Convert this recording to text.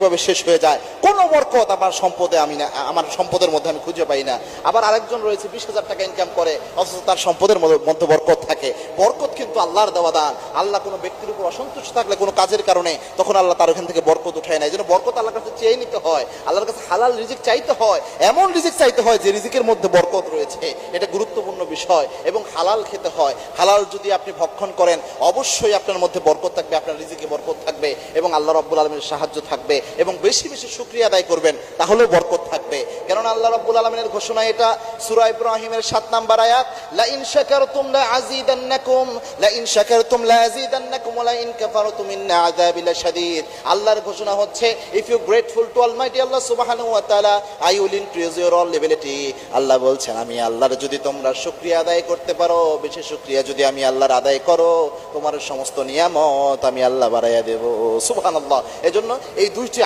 শেষ হয়ে যায়, কোনো বরকত আমার সম্পদে আমার সম্পদের মধ্যে আমি খুঁজে পাই না। আবার আরেকজন রয়েছে 20,000 টাকা ইনকাম করে, অথচ তার সম্পদের মধ্যে বরকত থাকে। বরকত কিন্তু আল্লাহর দেওয়া দান। আল্লাহ কোনো ব্যক্তির উপর অসন্তুষ্ট থাকলে কোনো কাজের কারণে, তখন আল্লাহ তার ওখান থেকে বরকত উঠায় না। এই জন্য বরকত আল্লাহর কাছে চেয়ে নিতে হয়, আল্লাহর কাছে হালাল রিজিক চাইতে হয়, এমন রিজিক চাইতে হয় যে রিজিকের মধ্যে বরকত রয়েছে। এটা গুরুত্বপূর্ণ বিষয়। এবং হালাল খেতে হয়। হালাল যদি আপনি ভক্ষণ করেন, অবশ্যই আপনার মধ্যে বরকত থাকবে, আপনার রিজিকে বরকত থাকবে এবং আল্লাহ রাব্বুল আলামিনের সাহায্য থাকবে। এবং বেশি বেশি শুকরিয়া আদায় করবেন, তাহলেও বরকত থাকবে। কেননা আল্লাহ রাব্বুল আলামিনের ঘোষণা এটা, সূরা ইব্রাহিমের 7 নম্বর আয়াত, লা ইন শাকারতুম লা আযীদান্নাকুম, লা ইন শাকারতুম লা আযীদান্নাকুম ওয়া লা ইন কাফারতুম ইন্না আযাবি লাশাদীদ। আল্লাহর ঘোষণা হচ্ছে, if you grateful to almighty আল্লাহ সুবহানাহু ওয়া তাআলা, I will increase your all লেভেলিটি। আল্লাহ বলছেন, আমি আল্লাহর যদি তোমরা শুকরিয়া আদায় করতে পারো, বেশি শুকরিয়া যদি আমি আল্লাহর আদায় করো, তোমার সমস্ত নিয়ামত আমি আল্লাহ বাড়াইয়া দেব। সুবহানাল্লাহ। এজন্য এই দুইটি